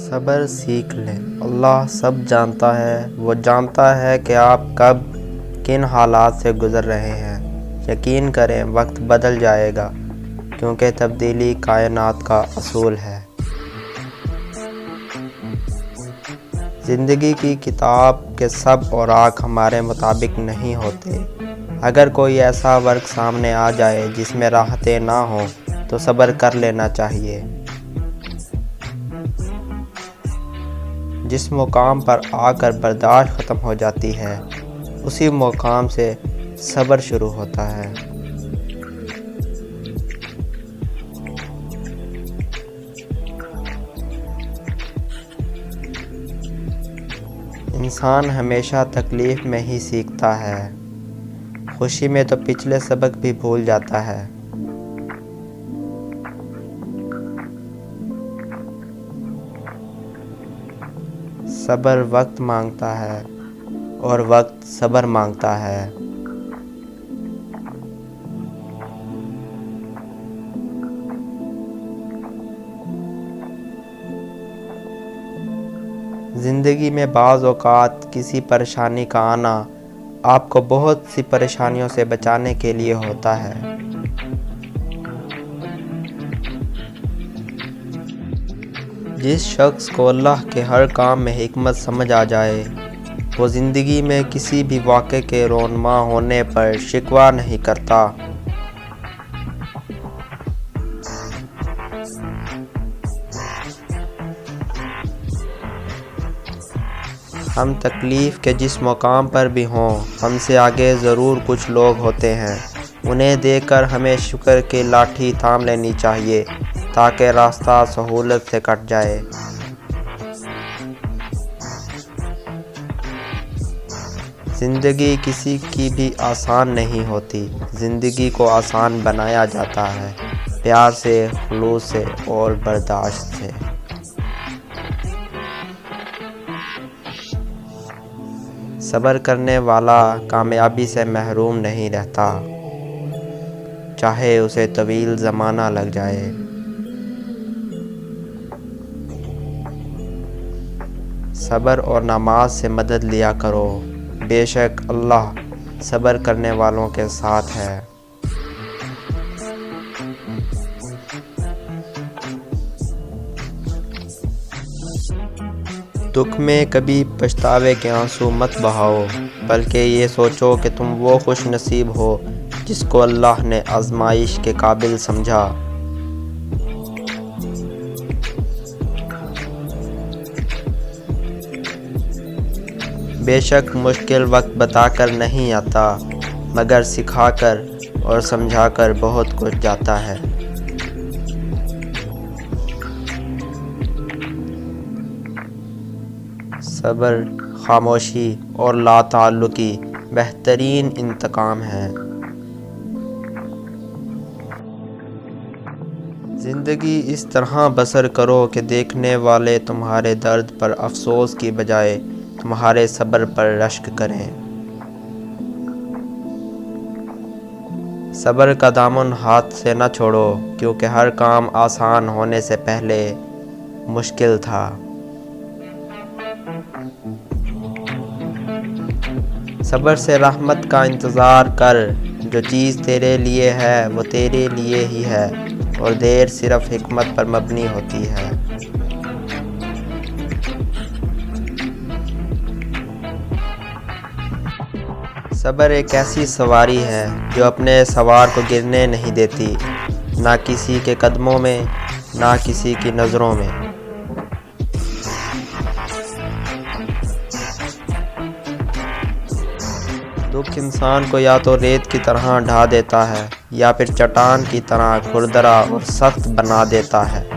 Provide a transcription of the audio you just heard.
صبر سیکھ لیں، اللہ سب جانتا ہے، وہ جانتا ہے کہ آپ کب کن حالات سے گزر رہے ہیں۔ یقین کریں وقت بدل جائے گا، کیونکہ تبدیلی کائنات کا اصول ہے۔ زندگی کی کتاب کے سب اوراق ہمارے مطابق نہیں ہوتے۔ اگر کوئی ایسا ورق سامنے آ جائے جس میں راحتیں نہ ہوں تو صبر کر لینا چاہیے۔ جس مقام پر آ کر برداشت ختم ہو جاتی ہے، اسی مقام سے صبر شروع ہوتا ہے۔ انسان ہمیشہ تکلیف میں ہی سیکھتا ہے، خوشی میں تو پچھلے سبق بھی بھول جاتا ہے۔ صبر وقت مانگتا ہے اور وقت صبر مانگتا ہے۔ زندگی میں بعض اوقات کسی پریشانی کا آنا آپ کو بہت سی پریشانیوں سے بچانے کے لیے ہوتا ہے۔ جس شخص کو اللہ کے ہر کام میں حکمت سمجھ آ جائے، وہ زندگی میں کسی بھی واقعے کے رونما ہونے پر شکوہ نہیں کرتا۔ ہم تکلیف کے جس مقام پر بھی ہوں، ہم سے آگے ضرور کچھ لوگ ہوتے ہیں۔ انہیں دیکھ کر ہمیں شکر کی لاٹھی تھام لینی چاہیے تاکہ راستہ سہولت سے کٹ جائے۔ زندگی کسی کی بھی آسان نہیں ہوتی، زندگی کو آسان بنایا جاتا ہے پیار سے، خلوص سے اور برداشت سے۔ صبر کرنے والا کامیابی سے محروم نہیں رہتا، چاہے اسے طویل زمانہ لگ جائے۔ صبر اور نماز سے مدد لیا کرو، بے شک اللہ صبر کرنے والوں کے ساتھ ہے۔ دکھ میں کبھی پچھتاوے کے آنسو مت بہاؤ، بلکہ یہ سوچو کہ تم وہ خوش نصیب ہو جس کو اللہ نے آزمائش کے قابل سمجھا۔ بے شک مشکل وقت بتا کر نہیں آتا، مگر سکھا کر اور سمجھا کر بہت کچھ جاتا ہے۔ صبر، خاموشی اور لا تعلقی بہترین انتقام ہے۔ زندگی اس طرح بسر کرو کہ دیکھنے والے تمہارے درد پر افسوس کی بجائے تمہارے صبر پر رشک کریں۔ صبر کا دامن ہاتھ سے نہ چھوڑو، کیونکہ ہر کام آسان ہونے سے پہلے مشکل تھا۔ صبر سے رحمت کا انتظار کر، جو چیز تیرے لیے ہے وہ تیرے لیے ہی ہے، اور دیر صرف حکمت پر مبنی ہوتی ہے۔ صبر ایک ایسی سواری ہے جو اپنے سوار کو گرنے نہیں دیتی، نہ کسی کے قدموں میں، نہ کسی کی نظروں میں۔ دکھ انسان کو یا تو ریت کی طرح ڈھا دیتا ہے یا پھر چٹان کی طرح کھردرا اور سخت بنا دیتا ہے۔